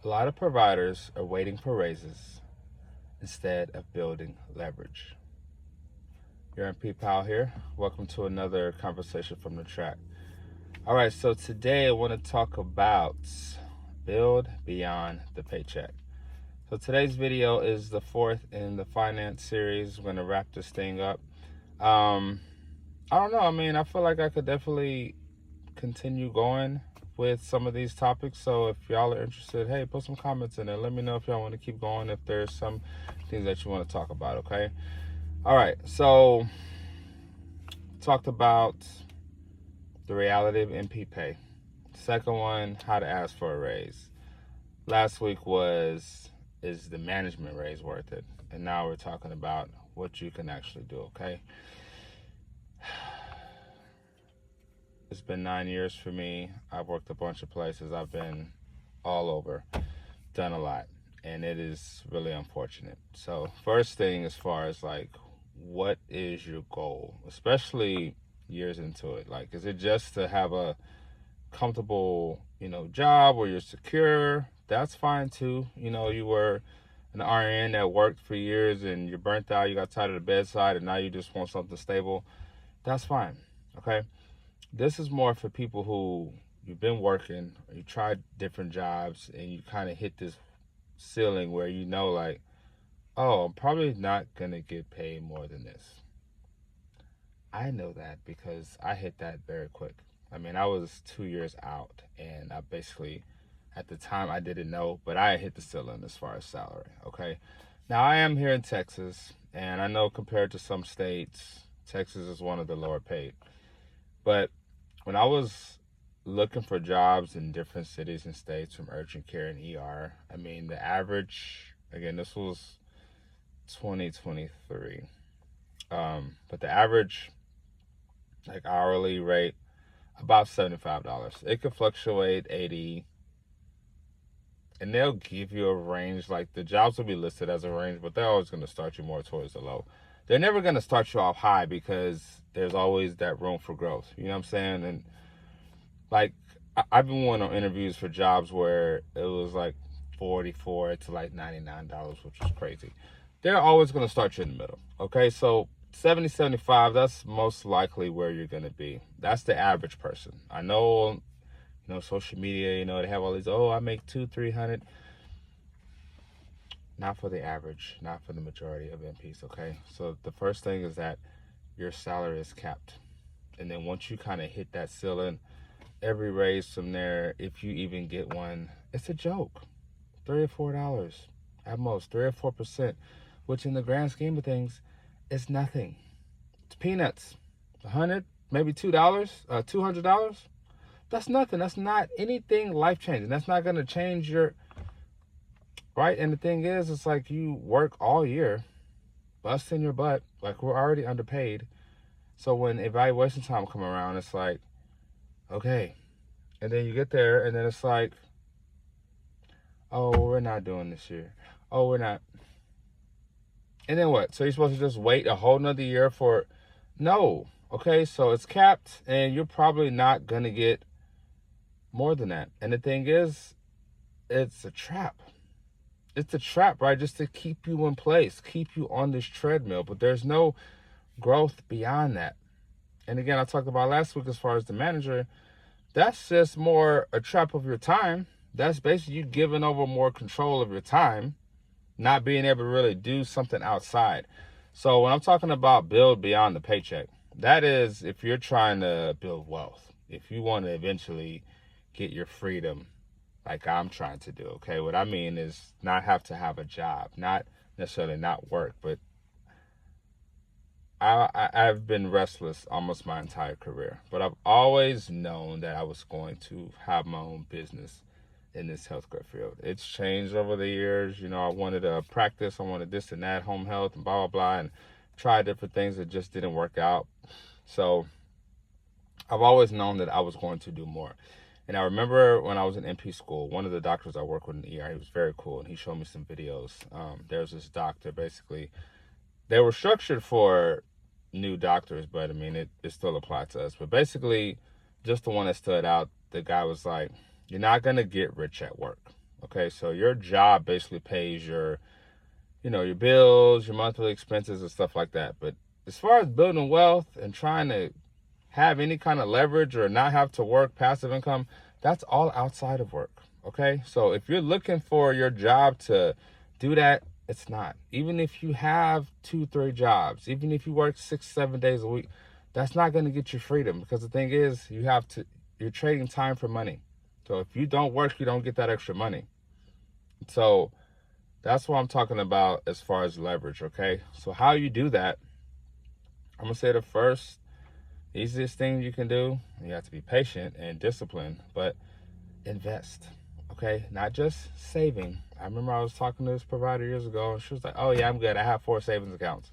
A lot of providers are waiting for raises instead of building leverage. Your MP Powell here. Welcome to another conversation from the track. All right, so today I want to talk about build beyond the paycheck. So today's video is the fourth in the finance series. We're going to wrap this thing up. I don't know. I feel like I could definitely continue going with some of these topics. So if y'all are interested, hey, put some comments in there. Let me know if y'all want to keep going, if there's some things that you want to talk about, okay? All right, so talked about the reality of MP pay. Second one, how to ask for a raise. Last week is the management raise worth it? And now we're talking about what you can actually do, okay? It's been 9 years for me. I've worked a bunch of places. I've been all over, done a lot, and it is really unfortunate. So first thing, as far as like, what is your goal, especially years into it? Like, is it just to have a comfortable, job where you're secure? That's fine too. You were an RN that worked for years and you're burnt out, you got tired of the bedside, and now you just want something stable. That's fine, okay? This is more for people who you've been working, or you tried different jobs, and you kind of hit this ceiling where like, oh, I'm probably not going to get paid more than this. I know that because I hit that very quick. I was 2 years out, and I basically, at the time, I didn't know, but I hit the ceiling as far as salary, okay? Now, I am here in Texas, and I know compared to some states, Texas is one of the lower paid. But when I was looking for jobs in different cities and states, from urgent care and ER, the average, again, this was 2023, but the average like hourly rate, about $75. It could fluctuate 80, and they'll give you a range. Like, the jobs will be listed as a range, but they're always going to start you more towards the low. They're never going to start you off high because there's always that room for growth. You know what I'm saying? And like, I've been going on interviews for jobs where it was like $44 to like $99, which is crazy. They're always going to start you in the middle. Okay, so 70, 75, that's most likely where you're going to be. That's the average person. I know, social media, they have all these, oh, I make 200-300. Not for the average, not for the majority of MPs, okay? So the first thing is that your salary is capped. And then once you kind of hit that ceiling, every raise from there, if you even get one, it's a joke. $3 or $4 at most, 3 or 4%, which in the grand scheme of things is nothing. It's peanuts. $100, maybe $2, $200. That's nothing. That's not anything life-changing. That's not going to change your... Right? And the thing is, it's like you work all year, busting your butt, like we're already underpaid. So when evaluation time come around, it's like, okay. And then you get there, and then it's like, oh, we're not doing this year. Oh, we're not. And then what? So you're supposed to just wait a whole nother year for... No. Okay, so it's capped, and you're probably not going to get more than that. And the thing is, it's a trap. It's a trap, right? Just to keep you in place, keep you on this treadmill. But there's no growth beyond that. And again, I talked about last week as far as the manager, that's just more a trap of your time. That's basically you giving over more control of your time, not being able to really do something outside. So when I'm talking about build beyond the paycheck, that is if you're trying to build wealth, if you want to eventually get your freedom, like I'm trying to do, okay? What I mean is not have to have a job, not necessarily not work, but I've been restless almost my entire career. But I've always known that I was going to have my own business in this healthcare field. It's changed over the years. I wanted to practice, I wanted this and that, home health and blah, blah, blah, and tried different things that just didn't work out. So I've always known that I was going to do more. And I remember when I was in MP school, one of the doctors I worked with in the ER, he was very cool, and he showed me some videos. There's this doctor, basically, they were structured for new doctors, but it still applied to us. But basically, just the one that stood out, the guy was like, you're not going to get rich at work, Okay, so your job basically pays your, your bills, your monthly expenses and stuff like that. But as far as building wealth and trying to have any kind of leverage or not have to work, passive income, that's all outside of work. Okay, so if you're looking for your job to do that, it's not. Even if you have 2-3 jobs, even if you work 6-7 days a week, that's not going to get you freedom, because the thing is, you're trading time for money. So if you don't work, you don't get that extra money. So that's what I'm talking about as far as leverage. Okay, so how you do that, I'm gonna say the first easiest thing you can do, you have to be patient and disciplined, but invest. Okay, not just saving. I remember I was talking to this provider years ago, and she was like, oh yeah, I'm good, I have 4 savings accounts.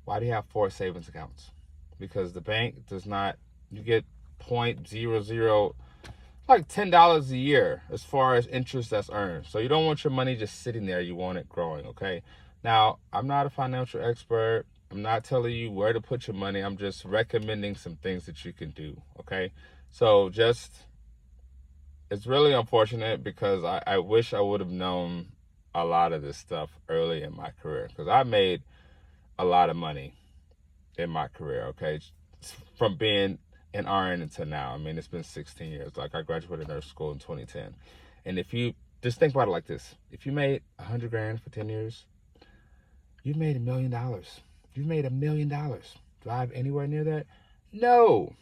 Why do you have 4 savings accounts? Because the bank does not, you get 0.00, like $10 a year as far as interest that's earned. So you don't want your money just sitting there, you want it growing. Okay, now I'm not a financial expert, I'm not telling you where to put your money, I'm just recommending some things that you can do. Okay, so it's really unfortunate, because I wish I would have known a lot of this stuff early in my career, because I made a lot of money in my career, okay, from being an RN until now. I mean, it's been 16 years. Like, I graduated nurse school in 2010. And if you just think about it like this, if you made $100,000 for 10 years, you made $1 million. You made $1 million. Do I have anywhere near that? No.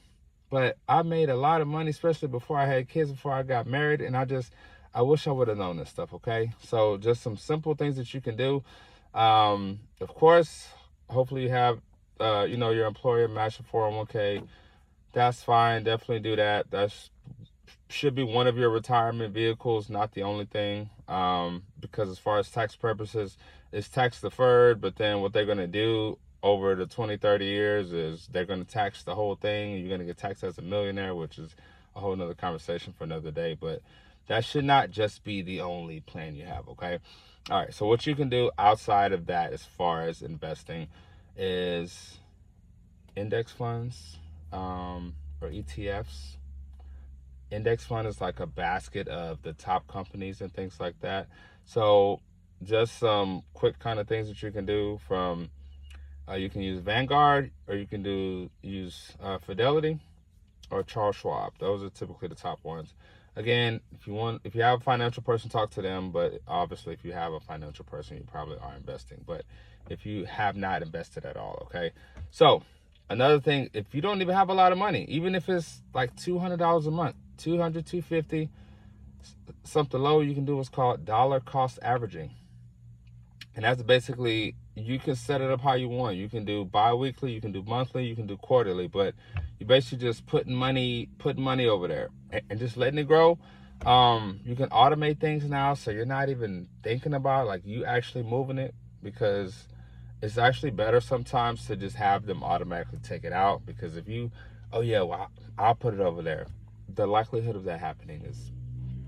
But I made a lot of money, especially before I had kids, before I got married. And I wish I would have known this stuff, okay? So just some simple things that you can do. Of course, hopefully you have, your employer match your 401k. That's fine. Definitely do that. That should be one of your retirement vehicles, not the only thing. Because as far as tax purposes, it's tax deferred. But then what they're going to do over the 20-30 years is they're going to tax the whole thing. You're going to get taxed as a millionaire, which is a whole nother conversation for another day. But that should not just be the only plan you have, okay? All right, so what you can do outside of that as far as investing is index funds, or ETFs. Index fund is like a basket of the top companies and things like that. So just some quick kind of things that you can do from, you can use Vanguard, or you can use Fidelity or Charles Schwab. Those are typically the top ones. Again, if you have a financial person, talk to them. But obviously, if you have a financial person, you probably are investing. But if you have not invested at all, okay. So another thing, if you don't even have a lot of money, even if it's like $200 a month, $200, $250, something low, you can do what's called dollar cost averaging. And that's basically, you can set it up how you want. You can do bi-weekly, you can do monthly, you can do quarterly, but you basically just putting money over there and just letting it grow. You can automate things now, so you're not even thinking about like you actually moving it, because it's actually better sometimes to just have them automatically take it out. Because if you, oh yeah, well, I'll put it over there, the likelihood of that happening is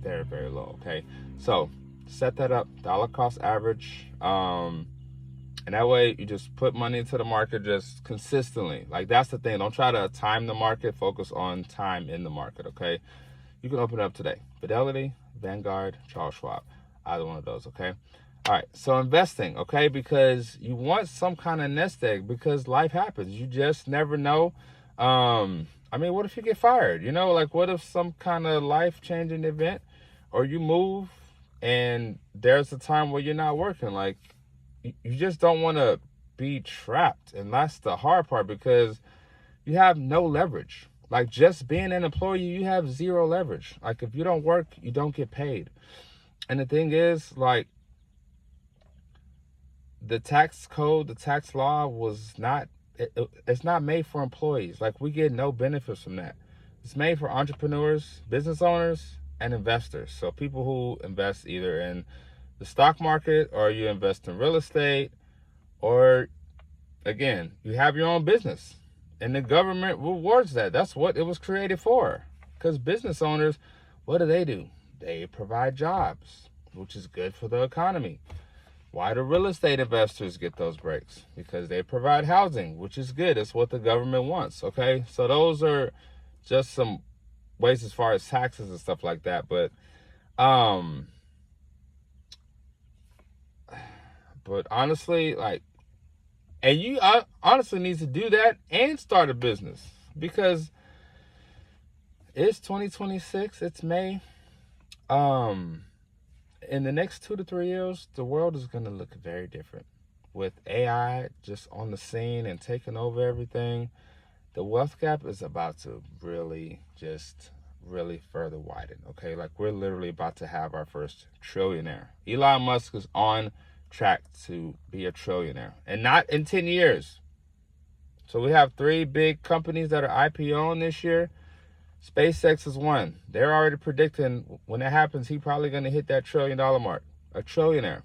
very, very low. Okay, so set that up, dollar cost average, and that way you just put money into the market just consistently. Like, that's the thing, don't try to time the market, focus on time in the market. Okay, you can open it up today. Fidelity, Vanguard, Charles Schwab, either one of those. Okay, all right, so investing, okay, because you want some kind of nest egg, because life happens, you just never know. I mean, what if you get fired? Like, what if some kind of life-changing event, or you move and there's a time where you're not working? Like, you just don't want to be trapped. And that's the hard part, because you have no leverage. Like, just being an employee, you have zero leverage. Like, if you don't work, you don't get paid. And the thing is, like, the tax code, the tax law was not, it's not made for employees. Like, we get no benefits from that. It's made for entrepreneurs, business owners, and investors. So people who invest either in the stock market, or you invest in real estate, or again, you have your own business, and the government rewards that. That's what it was created for. Because business owners, what do? They provide jobs, which is good for the economy. Why do real estate investors get those breaks? Because they provide housing, which is good. It's what the government wants. Okay, so those are just some ways as far as taxes and stuff like that. But But honestly, like, and you honestly need to do that and start a business, because it's 2026. It's May. In the next 2 to 3 years, the world is going to look very different. With AI just on the scene and taking over everything, the wealth gap is about to really further widen. Okay, like, we're literally about to have our first trillionaire. Elon Musk is on track to be a trillionaire, and not in 10 years. So we have 3 big companies that are IPOing this year. SpaceX is one. They're already predicting when that happens, he's probably going to hit that $1 trillion mark. A trillionaire.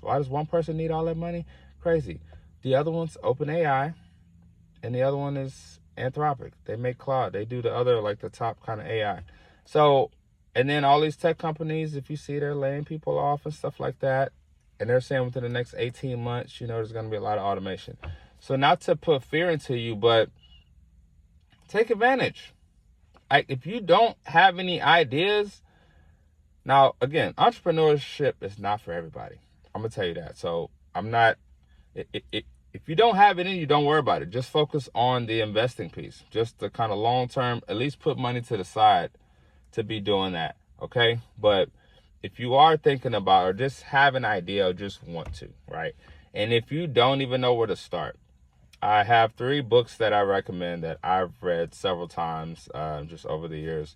Why does one person need all that money? Crazy. The other one's OpenAI, and the other one is Anthropic. They make Claude. They do the other, like, the top kind of AI. So, and then all these tech companies, if you see, they're laying people off and stuff like that. And they're saying within the next 18 months, there's going to be a lot of automation. So, not to put fear into you, but take advantage. If you don't have any ideas, now, again, entrepreneurship is not for everybody. I'm going to tell you that. So if you don't have it in you, don't worry about it. Just focus on the investing piece, just the kind of long-term, at least put money to the side to be doing that. Okay. But if you are thinking about, or just have an idea, or just want to, right? And if you don't even know where to start, I have 3 books that I recommend that I've read several times just over the years,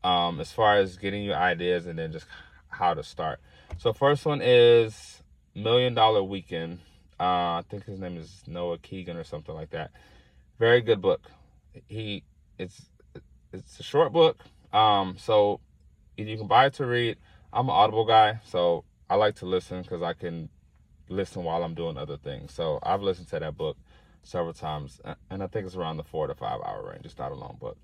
as far as getting you ideas and then just how to start. So first one is $1 Million Weekend. I think his name is Noah Keegan or something like that. Very good book. It's a short book. So you can buy it to read. I'm an Audible guy, so I like to listen because I can listen while I'm doing other things. So I've listened to that book several times, and I think it's around the 4 to 5 hour range. It's not a long book.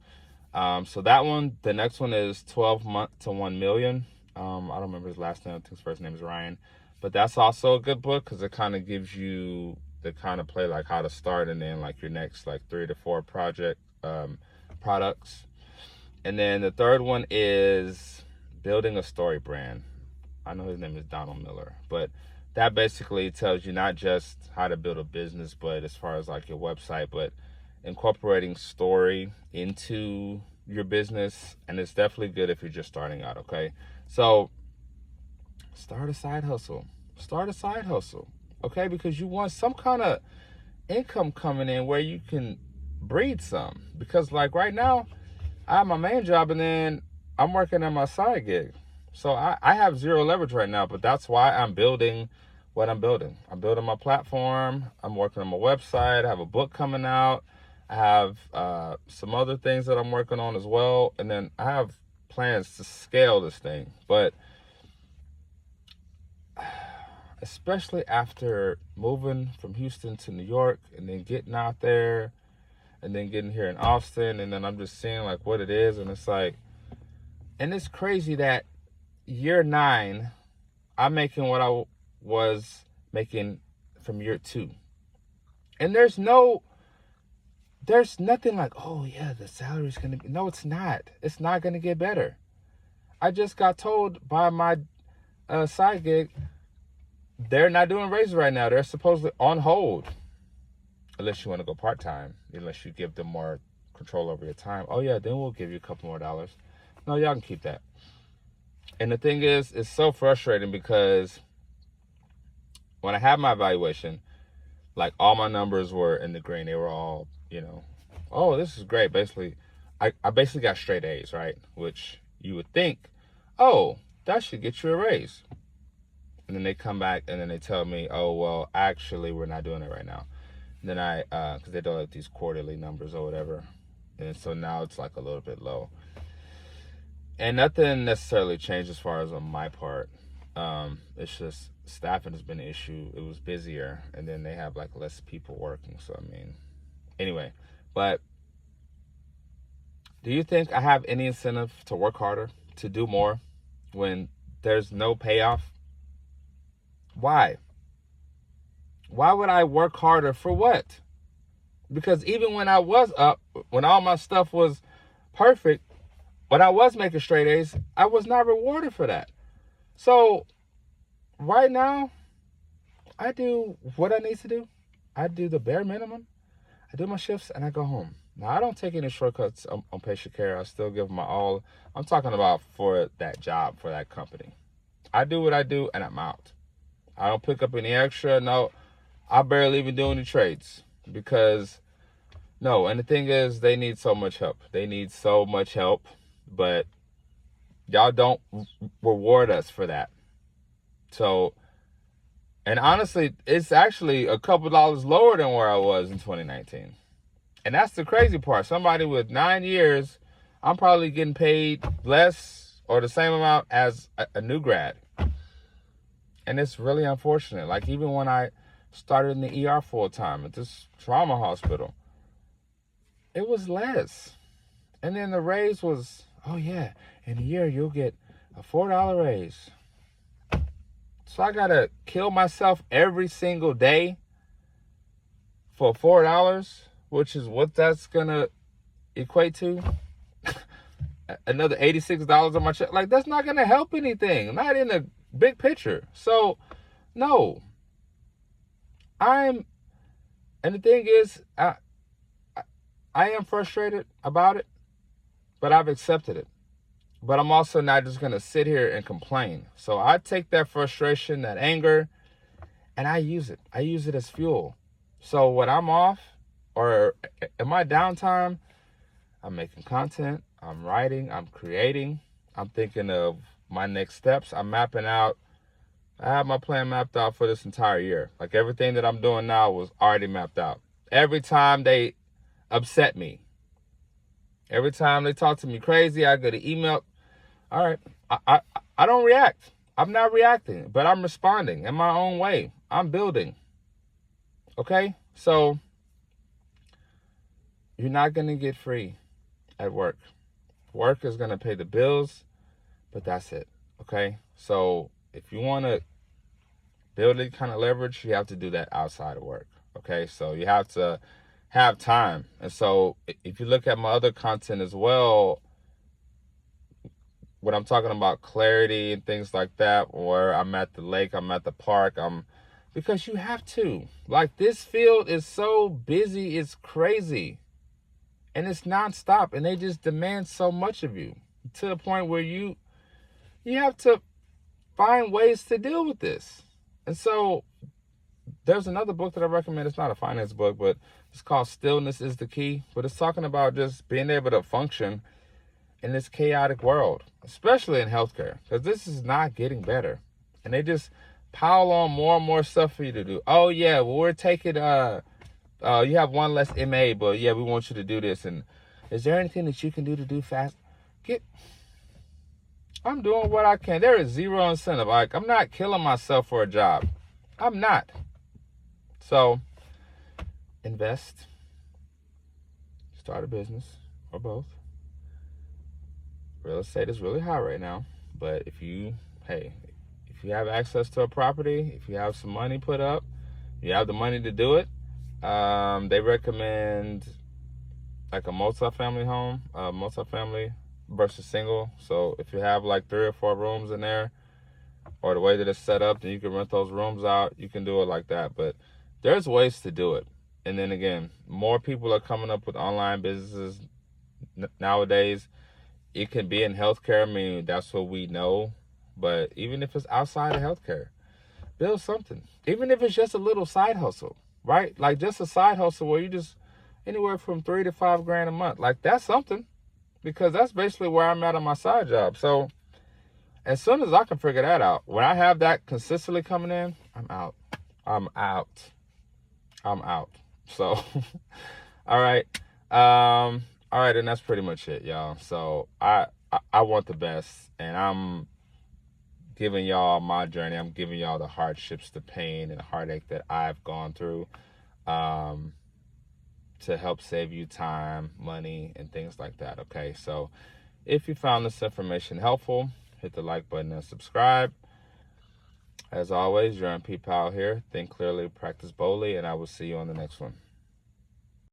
So that one. The next one is 12 Months to 1 Million. I don't remember his last name. I think his first name is Ryan, but that's also a good book because it kind of gives you the kind of play, like, how to start, and then, like, your next, like, 3 to 4 products. And then the third one is Building a Story Brand. I know his name is Donald Miller, but that basically tells you not just how to build a business, but as far as, like, your website, but incorporating story into your business. And it's definitely good if you're just starting out. Okay. So start a side hustle, okay? Because you want some kind of income coming in where you can breathe some, because, like, right now I have my main job and then I'm working on my side gig. So I have zero leverage right now, but that's why I'm building what I'm building. I'm building my platform. I'm working on my website. I have a book coming out. I have some other things that I'm working on as well. And then I have plans to scale this thing. But especially after moving from Houston to New York and then getting out there and then getting here in Austin, and then I'm just seeing, like, what it is. And it's like, and it's crazy that year 9, I'm making what I was making from year 2. And there's nothing like, oh yeah, the salary's going to be, no, it's not going to get better. I just got told by my side gig, they're not doing raises right now. They're supposedly on hold. Unless you want to go part-time, unless you give them more control over your time. Oh yeah, then we'll give you a couple more dollars. No, y'all can keep that. And the thing is, it's so frustrating because when I had my evaluation, like, all my numbers were in the green. They were all, oh, this is great. Basically, I basically got straight A's, right? Which you would think, oh, that should get you a raise. And then they come back and then they tell me, oh, well, actually, we're not doing it right now. And then because they do, like, these quarterly numbers or whatever. And so now it's, like, a little bit low. And nothing necessarily changed as far as on my part. It's just staffing has been an issue. It was busier, and then they have, like, less people working. So, I mean, anyway. But do you think I have any incentive to work harder, to do more, when there's no payoff? Why? Why would I work harder for what? Because even when I was up, when all my stuff was perfect, when I was making straight A's, I was not rewarded for that. So right now, I do what I need to do. I do the bare minimum. I do my shifts and I go home. Now, I don't take any shortcuts on Patient Care. I still give my all. I'm talking about for that job, for that company. I do what I do and I'm out. I don't pick up any extra. No, I barely even do any trades because, no. And the thing is, they need so much help. They need so much help, but y'all don't reward us for that. So, and honestly, it's actually a couple dollars lower than where I was in 2019. And that's the crazy part. Somebody with 9 years, I'm probably getting paid less or the same amount as a new grad. And it's really unfortunate. Like, even when I started in the ER full time at this trauma hospital, it was less. And then the raise was, oh yeah, in a year you'll get a $4 raise. So I gotta kill myself every single day for $4, which is what that's gonna equate to. Another $86 on my check. Like, that's not gonna help anything. Not in the big picture. So, no. And the thing is, I am frustrated about it, but I've accepted it. But I'm also not just going to sit here and complain. So I take that frustration, that anger, and I use it. I use it as fuel. So when I'm off or in my downtime, I'm making content, I'm writing, I'm creating, I'm thinking of my next steps. I'm mapping out. I have my plan mapped out for this entire year. Like, everything that I'm doing now was already mapped out. Every time they upset me, every time they talk to me crazy, I get an email. All right, I don't react. I'm not reacting, but I'm responding in my own way. I'm building. Okay? So, you're not going to get free at work. Work is going to pay the bills, but that's it. Okay? So, if you want to build any kind of leverage, you have to do that outside of work. Okay? So, you have to have time. And so, if you look at my other content as well, when I'm talking about clarity and things like that, or I'm at the lake, I'm at the park, because you have to. Like, this field is so busy, it's crazy. And it's nonstop, and they just demand so much of you to the point where you have to find ways to deal with this. And so there's another book that I recommend. It's not a finance book, but it's called Stillness is the Key. But it's talking about just being able to function in this chaotic world, especially in healthcare, because this is not getting better. And they just pile on more and more stuff for you to do. Oh yeah, well, we're taking you have one less MA, but yeah, we want you to do this. And is there anything that you can do fast? I'm doing what I can. There is zero incentive. Like, I'm not killing myself for a job. I'm not. So, invest, start a business, or both. Real estate is really high right now, but if you have access to a property, if you have some money put up, you have the money to do it, they recommend like a multi-family home, multi-family versus single. So if you have like 3 or 4 rooms in there, or the way that it's set up, then you can rent those rooms out. You can do it like that, but there's ways to do it. And then again, more people are coming up with online businesses nowadays. It can be in healthcare. I mean, that's what we know. But even if it's outside of healthcare, build something. Even if it's just a little side hustle, right? Like, just a side hustle where you just anywhere from $3 to $5 grand a month. Like, that's something, because that's basically where I'm at on my side job. So as soon as I can figure that out, when I have that consistently coming in, I'm out. So, all right. All right, and that's pretty much it, y'all. So I want the best, and I'm giving y'all my journey. I'm giving y'all the hardships, the pain, and the heartache that I've gone through, to help save you time, money, and things like that. Okay, so if you found this information helpful, hit the like button and subscribe. As always, your MP Powell here. Think clearly, practice boldly, and I will see you on the next one.